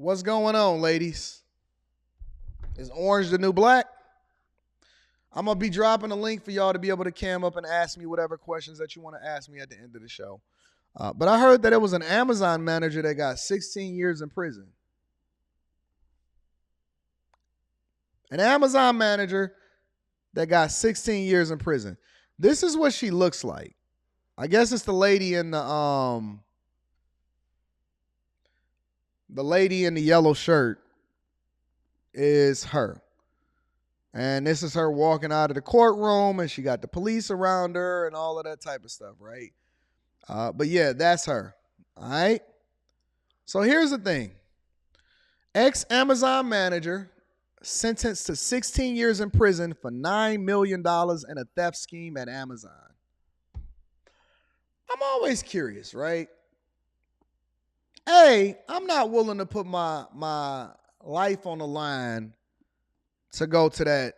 What's going on, ladies? Is orange the new black? I'm going to be dropping a link for y'all to be able to cam up and ask me whatever questions that you want to ask me at the end of the show. But I heard that it was an Amazon manager that got 16 years in prison. An Amazon manager that got 16 years in prison. This is what she looks like. I guess it's the lady in the yellow shirt is her. And this is her walking out of the courtroom, and she got the police around her and all of that type of stuff, right? But yeah, that's her. All right. So here's the thing. Ex-Amazon manager sentenced to 16 years in prison for $9 million in a theft scheme at Amazon. I'm always curious, right? Hey, I'm not willing to put my life on the line to go to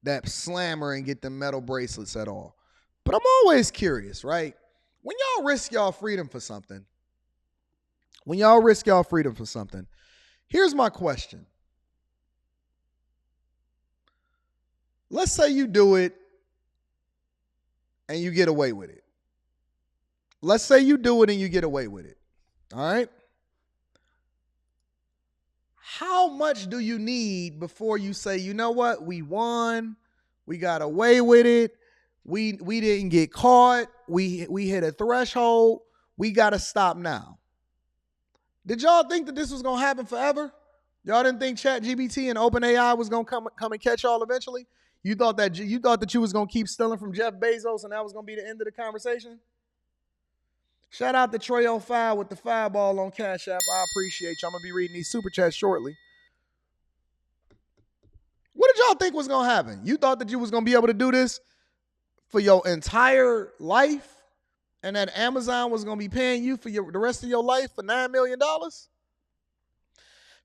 that slammer and get the metal bracelets at all. But I'm always curious, right? When y'all risk y'all freedom for something, here's my question. Let's say you do it and you get away with it. Let's say you do it and you get away with it. All right? How much do you need before you say, you know what? We won. We got away with it. We didn't get caught. We hit a threshold. We got to stop now. Did y'all think that this was going to happen forever? Y'all didn't think ChatGPT and OpenAI was going to come and catch y'all eventually? You thought that you was going to keep stealing from Jeff Bezos and that was going to be the end of the conversation? Shout out to Trey05 with the fireball on Cash App. I appreciate you. I'm going to be reading these super chats shortly. What did y'all think was going to happen? You thought that you was going to be able to do this for your entire life and that Amazon was going to be paying you for the rest of your life for $9 million?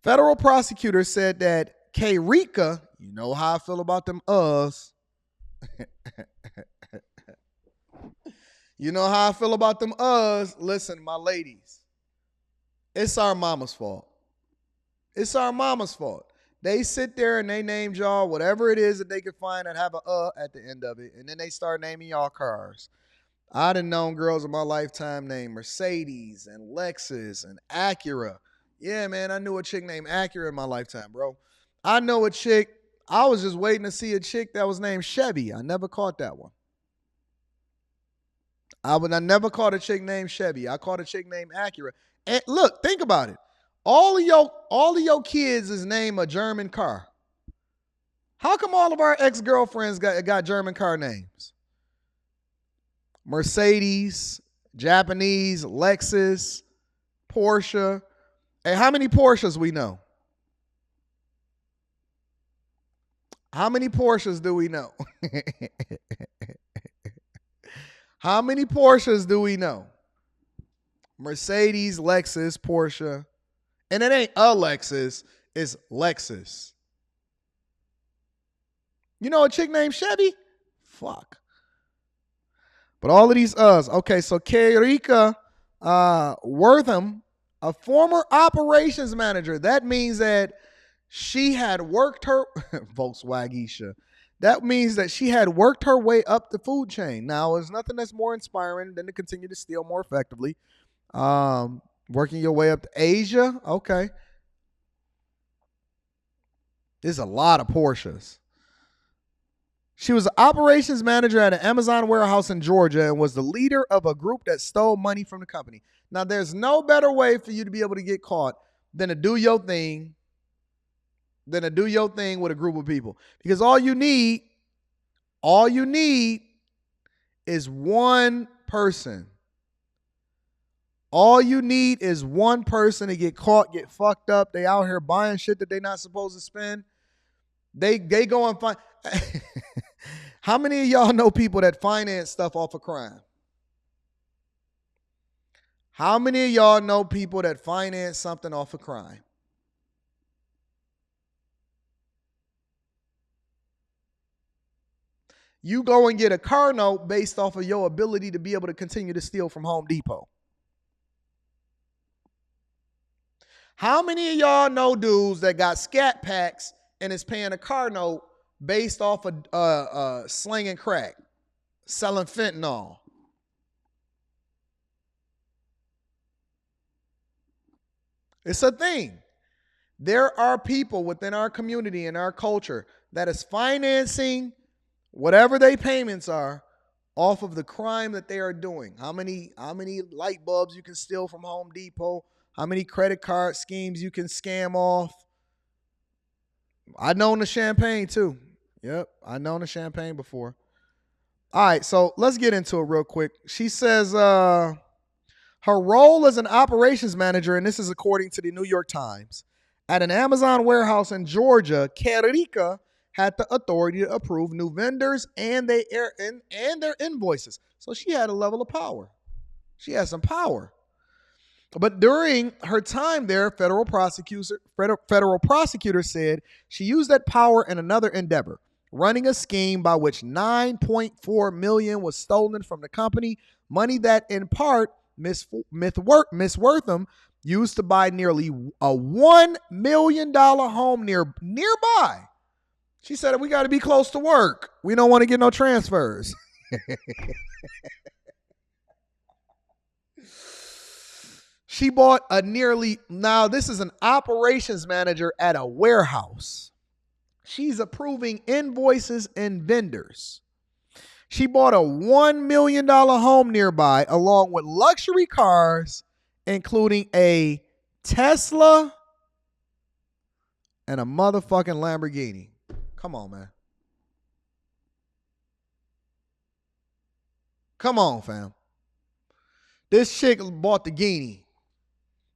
Federal prosecutors said that Rika, you know how I feel about them us. You know how I feel about them us. Listen, my ladies, it's our mama's fault. It's our mama's fault. They sit there and they named y'all whatever it is that they could find and have a at the end of it. And then they start naming y'all cars. I done known girls in my lifetime named Mercedes and Lexus and Acura. Yeah, man, I knew a chick named Acura in my lifetime, bro. I know a chick. I was just waiting to see a chick that was named Chevy. I never caught that one. I never caught a chick named Chevy. I caught a chick named Acura. And look, think about it. All of your kids is named a German car. How come all of our ex-girlfriends got German car names? Mercedes, Japanese, Lexus, Porsche. Hey, how many Porsches we know? How many Porsches do we know? How many Porsches do we know? Mercedes, Lexus, Porsche. And it ain't a Lexus, it's Lexus. You know a chick named Chevy? Fuck. But all of these us. Okay, so Rika Wortham, a former operations manager. That means that she had worked her Volkswagen. That means that she had worked her way up the food chain. Now, there's nothing that's more inspiring than to continue to steal more effectively. Working your way up to Asia. Okay. There's a lot of Porsches. She was an operations manager at an Amazon warehouse in Georgia and was the leader of a group that stole money from the company. Now, there's no better way for you to be able to get caught than to do your thing with a group of people. Because all you need is one person. All you need is one person to get caught, get fucked up. They out here buying shit that they not supposed to spend. They go and find. How many of y'all know people that finance stuff off of crime? How many of y'all know people that finance something off of crime? You go and get a car note based off of your ability to be able to continue to steal from Home Depot. How many of y'all know dudes that got scat packs and is paying a car note based off of slinging crack, selling fentanyl? It's a thing. There are people within our community and our culture that is financing whatever their payments are off of the crime that they are doing. How many light bulbs you can steal from Home Depot? How many credit card schemes you can scam off? I known the champagne too. Yep, I known the champagne before. All right, so let's get into it real quick. She says her role as an operations manager, and this is according to the New York Times, at an Amazon warehouse in Georgia, Kerika had the authority to approve new vendors and their invoices. So she had a level of power. She had some power. But during her time there, federal prosecutor said she used that power in another endeavor, running a scheme by which $9.4 million was stolen from the company, money that in part Miss Wortham used to buy nearly a $1 million home nearby. She said, we got to be close to work. We don't want to get no transfers. She bought now this is an operations manager at a warehouse. She's approving invoices and vendors. She bought a $1 million home nearby along with luxury cars, including a Tesla and a motherfucking Lamborghini. Come on, man. Come on, fam. This chick bought the Guinea.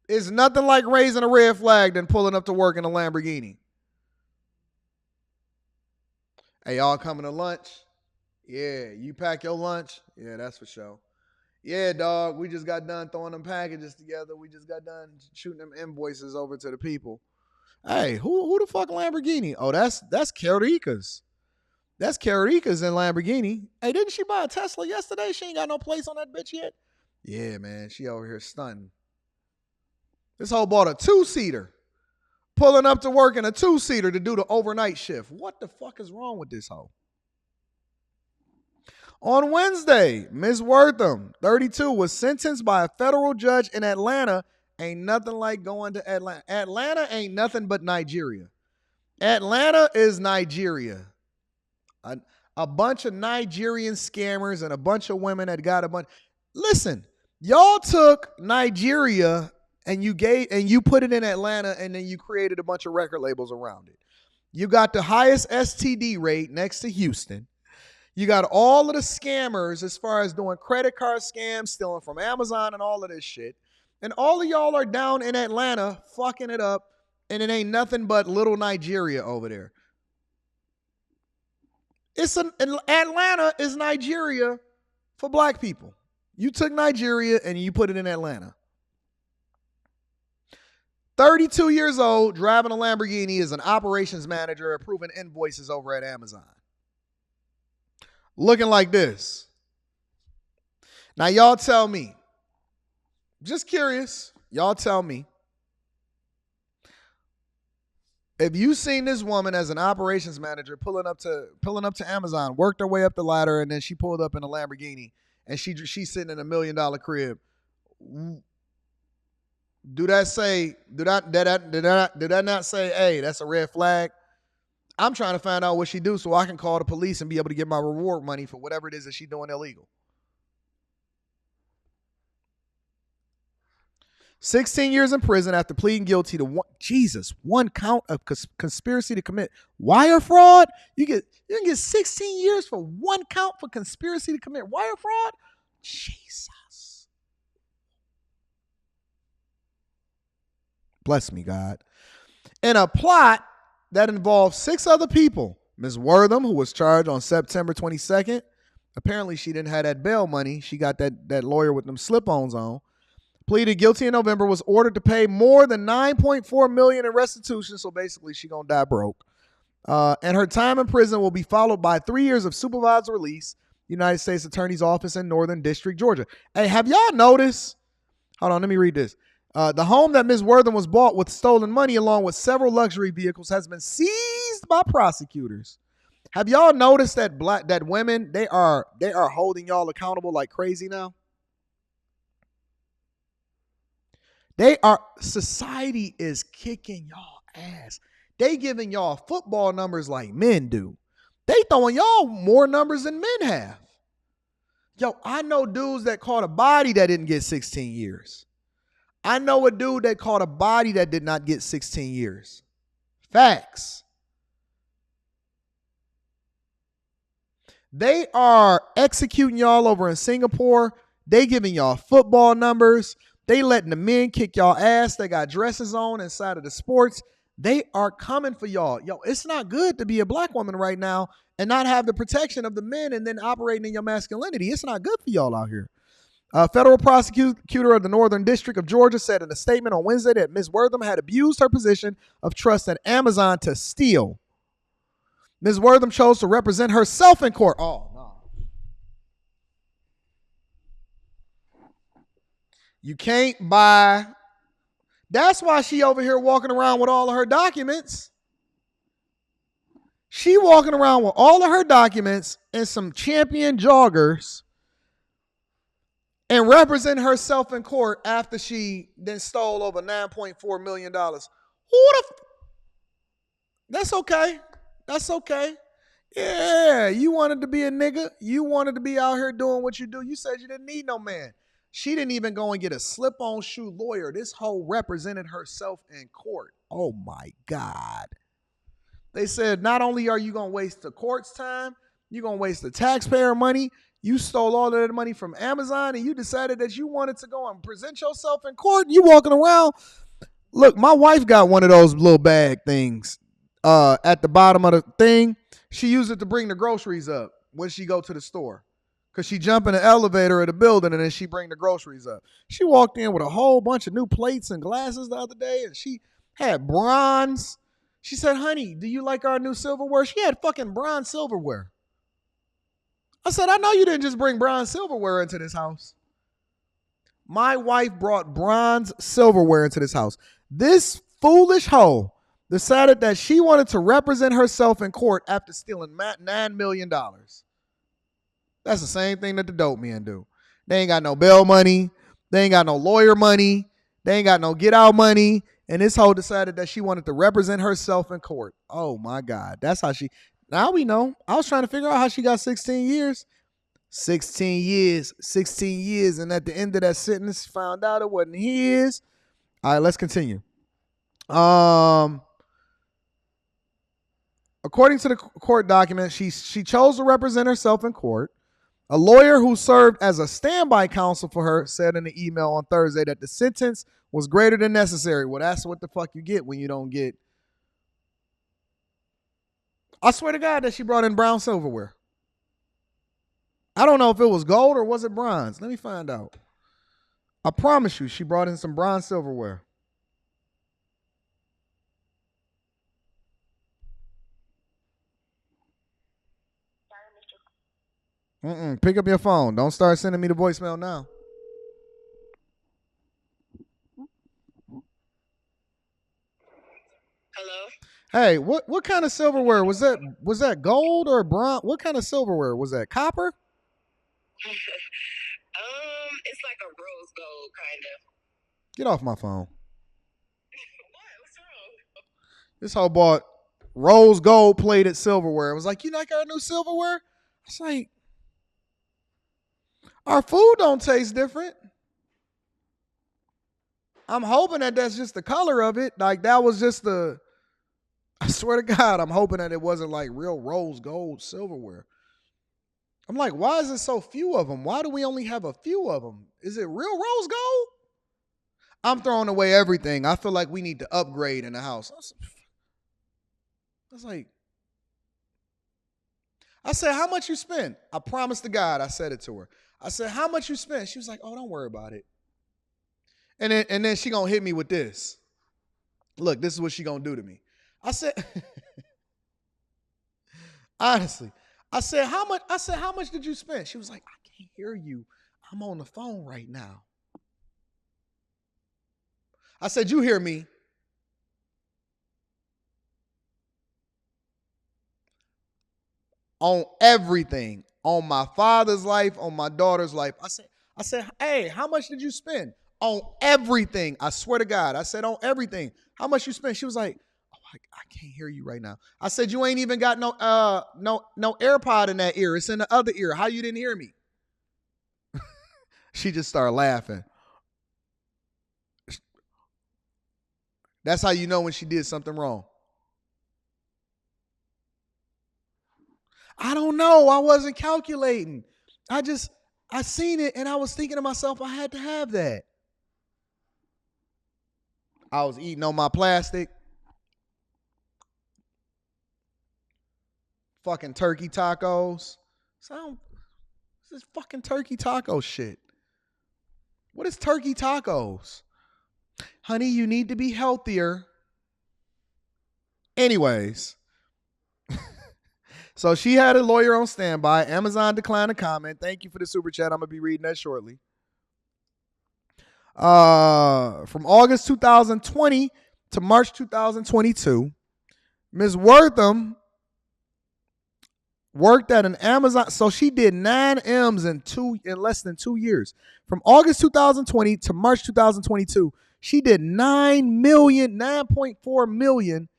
It's nothing like raising a red flag than pulling up to work in a Lamborghini. Hey, y'all coming to lunch? Yeah, you pack your lunch? Yeah, that's for sure. Yeah, dog, we just got done throwing them packages together. We just got done shooting them invoices over to the people. Hey, who the fuck Lamborghini? Oh, that's Kerika's. That's Kerika's in Lamborghini. Hey, didn't she buy a Tesla yesterday? She ain't got no place on that bitch yet. Yeah, man, she over here stunting. This hoe bought a 2-seater. Pulling up to work in a 2-seater to do the overnight shift. What the fuck is wrong with this hoe? On Wednesday, Ms. Wortham, 32, was sentenced by a federal judge in Atlanta. Ain't nothing like going to Atlanta. Atlanta ain't nothing but Nigeria. Atlanta is Nigeria. A bunch of Nigerian scammers and a bunch of women that got a bunch. Listen, y'all took Nigeria and you put it in Atlanta, and then you created a bunch of record labels around it. You got the highest STD rate next to Houston. You got all of the scammers as far as doing credit card scams, stealing from Amazon and all of this shit. And all of y'all are down in Atlanta fucking it up, and it ain't nothing but little Nigeria over there. Atlanta is Nigeria for black people. You took Nigeria and you put it in Atlanta. 32 years old, driving a Lamborghini, is an operations manager approving invoices over at Amazon. Looking like this. Now, y'all tell me. Just curious. Y'all tell me. If you seen this woman as an operations manager pulling up to Amazon, worked her way up the ladder, and then she pulled up in a Lamborghini, and she's sitting in $1 million crib. Do that not say, hey, that's a red flag? I'm trying to find out what she do so I can call the police and be able to get my reward money for whatever it is that she's doing illegal. 16 years in prison after pleading guilty to one count of conspiracy to commit wire fraud. You can get 16 years for one count for conspiracy to commit wire fraud. Jesus. Bless me, God. In a plot that involved 6 other people. Ms. Wortham, who was charged on September 22nd. Apparently, she didn't have that bail money. She got that lawyer with them slip-ons on. Pleaded guilty in November, was ordered to pay more than $9.4 million in restitution. So basically, she gonna die broke. And her time in prison will be followed by 3 years of supervised release. United States Attorney's Office in Northern District, Georgia. Hey, have y'all noticed? Hold on, let me read this. The home that Ms. Wortham was bought with stolen money, along with several luxury vehicles, has been seized by prosecutors. Have y'all noticed that women they are holding y'all accountable like crazy now? Society is kicking y'all ass. They giving y'all football numbers like men do. They throwing y'all more numbers than men have. Yo, I know dudes that caught a body that didn't get 16 years. I know a dude that caught a body that did not get 16 years. Facts. They are executing y'all over in Singapore. They giving y'all football numbers. They letting the men kick y'all ass. They got dresses on inside of the sports. They are coming for y'all. Yo, it's not good to be a black woman right now and not have the protection of the men and then operating in your masculinity. It's not good for y'all out here. A federal prosecutor of the Northern District of Georgia said in a statement on Wednesday that Ms. Wortham had abused her position of trust at Amazon to steal. Ms. Wortham chose to represent herself in court. Oh, no. You can't buy. That's why she over here walking around with all of her documents. She walking around with all of her documents and some champion joggers and represent herself in court after she then stole over $9.4 million. That's okay. That's okay. Yeah, you wanted to be a nigga. You wanted to be out here doing what you do. You said you didn't need no man. She didn't even go and get a slip-on shoe lawyer. This hoe represented herself in court. Oh, my God. They said, not only are you going to waste the court's time, you're going to waste the taxpayer money. You stole all of that money from Amazon and you decided that you wanted to go and present yourself in court. And you walking around. Look, my wife got one of those little bag things at the bottom of the thing. She used it to bring the groceries up when she go to the store. Because she jump in the elevator of the building and then she bring the groceries up. She walked in with a whole bunch of new plates and glasses the other day and she had bronze. She said, honey, do you like our new silverware? She had fucking bronze silverware. I said, I know you didn't just bring bronze silverware into this house. My wife brought bronze silverware into this house. This foolish hoe decided that she wanted to represent herself in court after stealing $9 million. That's the same thing that the dope men do. They ain't got no bail money. They ain't got no lawyer money. They ain't got no get out money. And this hoe decided that she wanted to represent herself in court. Oh, my God. That's how she... Now we know. I was trying to figure out how she got 16 years. 16 years. 16 years. And at the end of that sentence, found out it wasn't his. All right, let's continue. According to the court document, she chose to represent herself in court. A lawyer who served as a standby counsel for her said in an email on Thursday that the sentence was greater than necessary. Well, that's what the fuck you get when you don't get. I swear to God that she brought in brown silverware. I don't know if it was gold or was it bronze. Let me find out. I promise you she brought in some bronze silverware. Pick up your phone. Don't start sending me the voicemail now. Hello? Hey, what kind of silverware was that? Was that gold or bronze? What kind of silverware was that? Copper? It's like a rose gold kind of. Get off my phone. What? What's wrong? This hoe bought rose gold plated silverware. It was like, you like our new silverware? It's like, our food don't taste different. I'm hoping that that's just the color of it. Like that was just the, I swear to God, I'm hoping that it wasn't like real rose gold silverware. I'm like, why is there so few of them? Why do we only have a few of them? Is it real rose gold? I'm throwing away everything. I feel like we need to upgrade in the house. I was like, I said, how much you spent? I promised to God, I said it to her. I said, how much you spent? She was like, oh, don't worry about it. And then she gonna hit me with this. Look, this is what she gonna do to me. I said, honestly, I said, how much did you spend? She was like, I can't hear you. I'm on the phone right now. I said, you hear me. On everything. On my father's life, on my daughter's life. I said, hey, how much did you spend? On everything. I swear to God. I said, on everything. How much you spent? She was like, oh, I can't hear you right now. I said, you ain't even got no AirPod in that ear. It's in the other ear. How you didn't hear me? She just started laughing. That's how you know when she did something wrong. I don't know. I wasn't calculating. I seen it and I was thinking to myself, I had to have that. I was eating on my plastic. Fucking turkey tacos. So this is fucking turkey taco shit. What is turkey tacos? Honey, you need to be healthier. Anyways. So she had a lawyer on standby. Amazon declined to comment. Thank you for the super chat. I'm going to be reading that shortly. From August 2020 to March 2022, Ms. Wortham worked at an Amazon. So she did 9 M's in less than 2 years. From August 2020 to March 2022, she did 9.4 million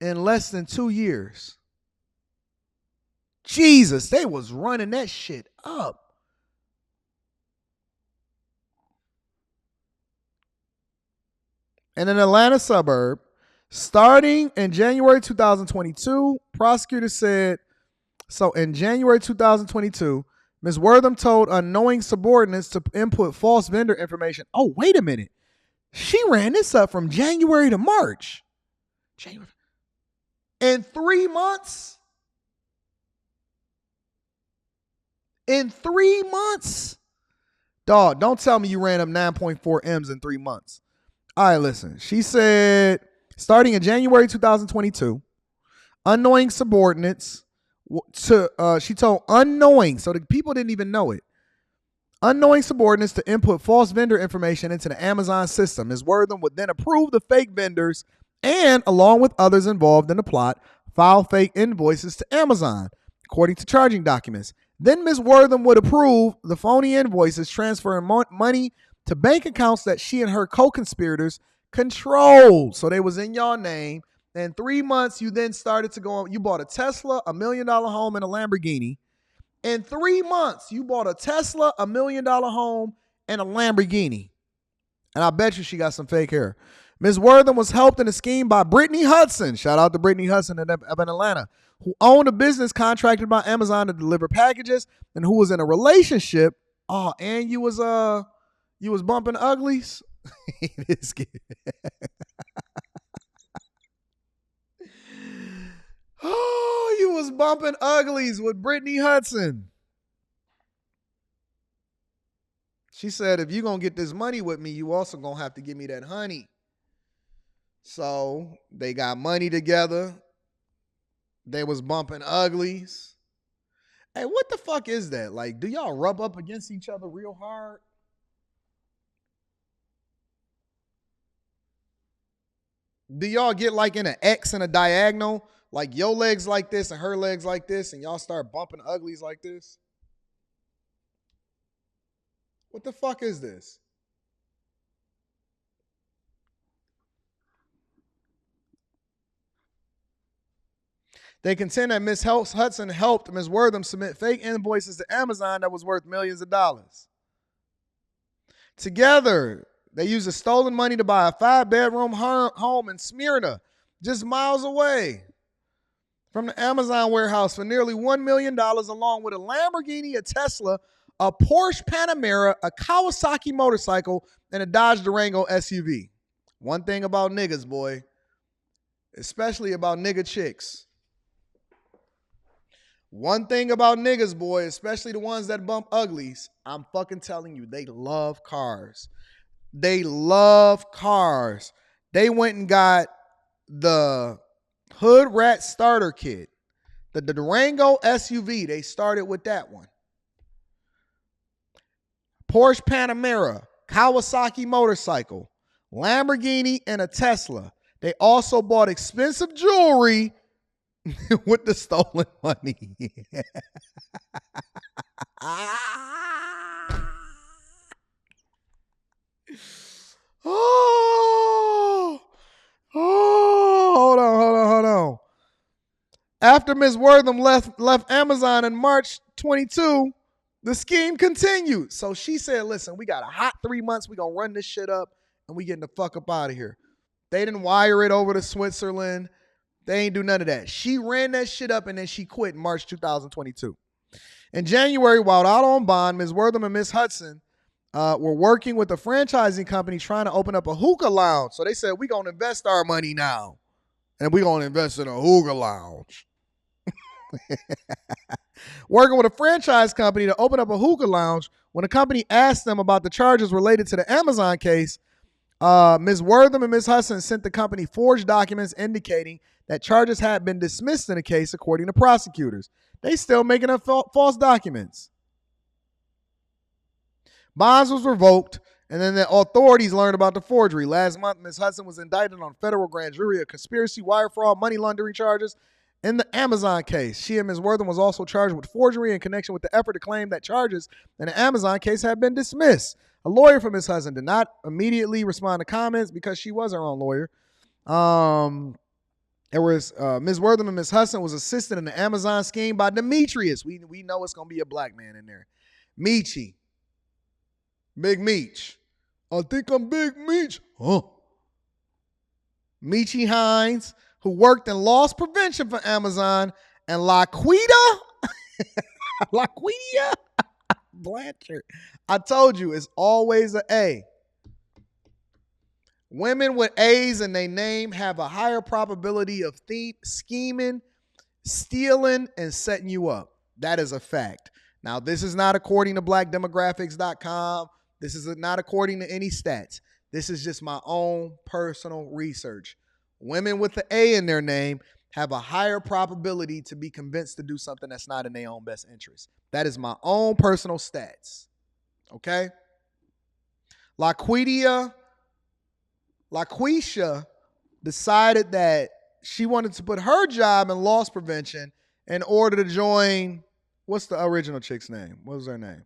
in less than 2 years. Jesus, they was running that shit up. In an Atlanta suburb, starting in January 2022, prosecutors said, so in January 2022, Ms. Wortham told unknowing subordinates to input false vendor information. Oh, wait a minute. She ran this up from January to March. In 3 months? In 3 months? Dog, don't tell me you ran up 9.4 M's in 3 months. All right, listen. She said, starting in January 2022, unknowing subordinates she told unknowing, so the people didn't even know it. Unknowing subordinates to input false vendor information into the Amazon system. Ms. Wortham would then approve the fake vendors and, along with others involved in the plot, file fake invoices to Amazon, according to charging documents. Then Ms. Wortham would approve the phony invoices, transferring money to bank accounts that she and her co-conspirators controlled. So they was in your name. In 3 months, you then started to go on. You bought a Tesla, $1 million home, and a Lamborghini. In 3 months, you bought a Tesla, $1 million home, and a Lamborghini. And I bet you she got some fake hair. Ms. Wortham was helped in the scheme by Brittany Hudson. Shout out to Brittany Hudson in Atlanta, who owned a business contracted by Amazon to deliver packages and who was in a relationship. Oh, and you was bumping uglies? This kid. Oh, you was bumping uglies with Brittany Hudson. She said, if you're going to get this money with me, you also going to have to give me that honey. So they got money together. They was bumping uglies. Hey, what the fuck is that? Like, do y'all rub up against each other real hard? Do y'all get like in an X and a diagonal? Like your legs like this and her legs like this, and y'all start bumping uglies like this? What the fuck is this? They contend that Ms. Hudson helped Ms. Wortham submit fake invoices to Amazon that was worth millions of dollars. Together, they used the stolen money to buy a 5-bedroom home in Smyrna, just miles away from the Amazon warehouse for nearly $1 million, along with a Lamborghini, a Tesla, a Porsche Panamera, a Kawasaki motorcycle, and a Dodge Durango SUV. One thing about niggas, boy, especially about nigga chicks. One thing about niggas, boy, especially the ones that bump uglies, I'm fucking telling you, they love cars. They love cars. They went and got the Hood Rat starter kit, the Durango SUV. They started with that one. Porsche Panamera, Kawasaki motorcycle, Lamborghini, and a Tesla. They also bought expensive jewelry with the stolen money. Oh, hold on. After Ms. Wortham left Amazon in March 22, the scheme continued. So she said, listen, we got a hot 3 months. We going to run this shit up and we getting the fuck up out of here. They didn't wire it over to Switzerland. They ain't do none of that. She ran that shit up and then she quit in March 2022. In January, while out on bond, Ms. Wortham and Ms. Hudson were working with a franchising company trying to open up a hookah lounge. So they said, we're going to invest our money now. And we're going to invest in a hookah lounge. Working with a franchise company to open up a hookah lounge, when the company asked them about the charges related to the Amazon case, Ms. Wortham and Ms. Hudson sent the company forged documents indicating that charges had been dismissed in the case, according to prosecutors. They still making up false documents. Bonds was revoked, and then the authorities learned about the forgery. Last month, Ms. Hudson was indicted on federal grand jury of conspiracy, wire fraud, money laundering charges in the Amazon case. She and Ms. Wortham was also charged with forgery in connection with the effort to claim that charges in the Amazon case had been dismissed. A lawyer for Ms. Hudson did not immediately respond to comments because she was her own lawyer. There was Ms. Wortham and Ms. Hudson was assisted in the Amazon scheme by Demetrius. We know it's going to be a black man in there. Meechy. Big Meech. I think I'm Big Meech. Huh. Meechy Hines, who worked in loss prevention for Amazon, and LaQuita Blanchard. I told you, it's always an A. Women with A's in their name have a higher probability of scheming, stealing, and setting you up. That is a fact. Now, this is not according to blackdemographics.com. This is not according to any stats. This is just my own personal research. Women with the A in their name have a higher probability to be convinced to do something that's not in their own best interest. That is my own personal stats. Okay? LaQuisha decided that she wanted to put her job in loss prevention in order to join, what's the original chick's name? What was her name?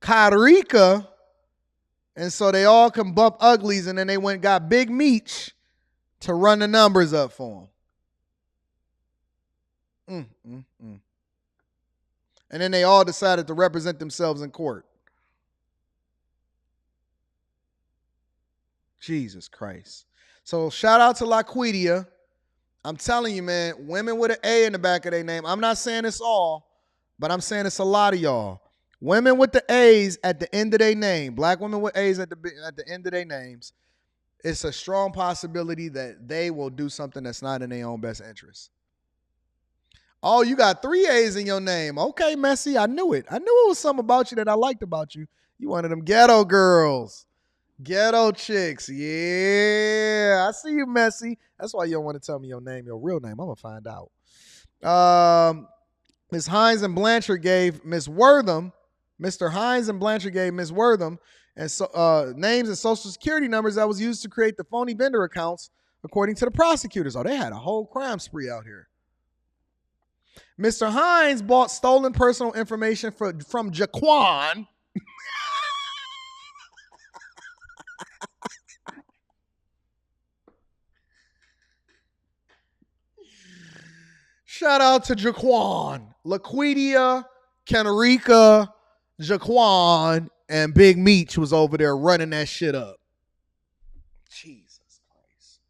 Karika. And so they all can bump uglies, and then they went and got Big Meech to run the numbers up for them. And then they all decided to represent themselves in court. Jesus Christ. So shout out to LaQuidia. I'm telling you, man, women with an A in the back of their name. I'm not saying it's all, but I'm saying it's a lot of y'all. Women with the A's at the end of their name, black women with A's at the end of their names, it's a strong possibility that they will do something that's not in their own best interest. Oh, you got 3 A's in your name. Okay, Messi, I knew it. I knew it was something about you that I liked about you. You one of them ghetto girls. Ghetto chicks. Yeah, I see you, Messi. That's why you don't want to tell me your name, your real name. I'm going to find out. Ms. Hines and Blanchard gave Ms. Wortham, Mr. Hines and Blanchard gave Ms. Wortham and names and social security numbers that was used to create the phony vendor accounts, according to the prosecutors. Oh, they had a whole crime spree out here. Mr. Hines bought stolen personal information from Jaquan. Shout out to Jaquan, LaQuidia, Kenrika, Jaquan, and Big Meech was over there running that shit up. Jesus Christ.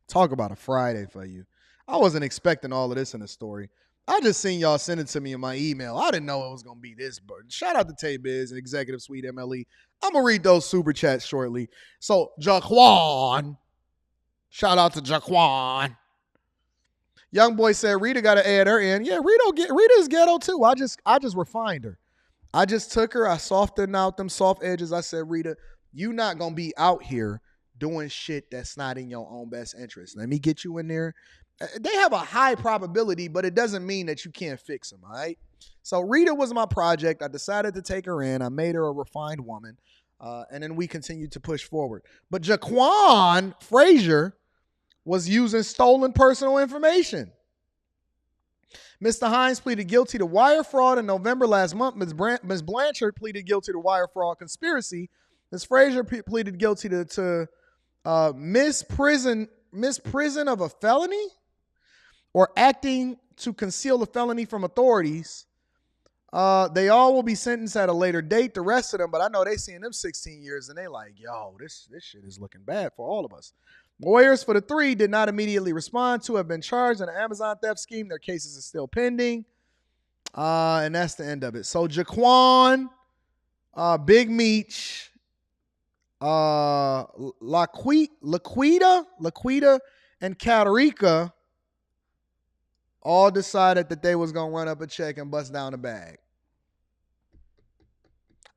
Talk about a Friday for you. I wasn't expecting all of this in the story. I just seen y'all send it to me in my email. I didn't know it was going to be this burden. Shout out to Tay Biz and Executive Suite MLE. I'm going to read those super chats shortly. So, Jaquan. Shout out to Jaquan. Young boy said Rita got an A at her end. Yeah, Rita's ghetto too. I just refined her. I just took her. I softened out them soft edges. I said, Rita, you not going to be out here doing shit that's not in your own best interest. Let me get you in there. They have a high probability, but it doesn't mean that you can't fix them, all right? So Rita was my project. I decided to take her in. I made her a refined woman. And then we continued to push forward. But Jaquan Frazier was using stolen personal information. Mr. Hines pleaded guilty to wire fraud in November last month. Ms. Blanchard pleaded guilty to wire fraud conspiracy. Ms. Frazier pleaded guilty to misprison of a felony or acting to conceal a felony from authorities. They all will be sentenced at a later date, the rest of them, but I know they seeing them 16 years and they like, yo, this shit is looking bad for all of us. Lawyers for the three did not immediately respond. Two have been charged in an Amazon theft scheme. Their cases are still pending. And that's the end of it. So Jaquan, Big Meech, Laquita, and Katarika all decided that they was going to run up a check and bust down a bag.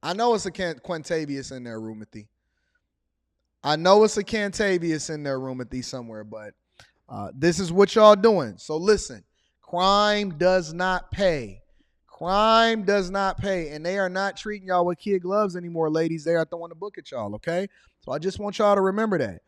I know it's a Quintavious in there, Rumathy. I know it's a Cantavius in there, Rumathy, somewhere, but this is what y'all doing. So listen, crime does not pay. Crime does not pay, and they are not treating y'all with kid gloves anymore, ladies. They are throwing the book at y'all, okay? So I just want y'all to remember that.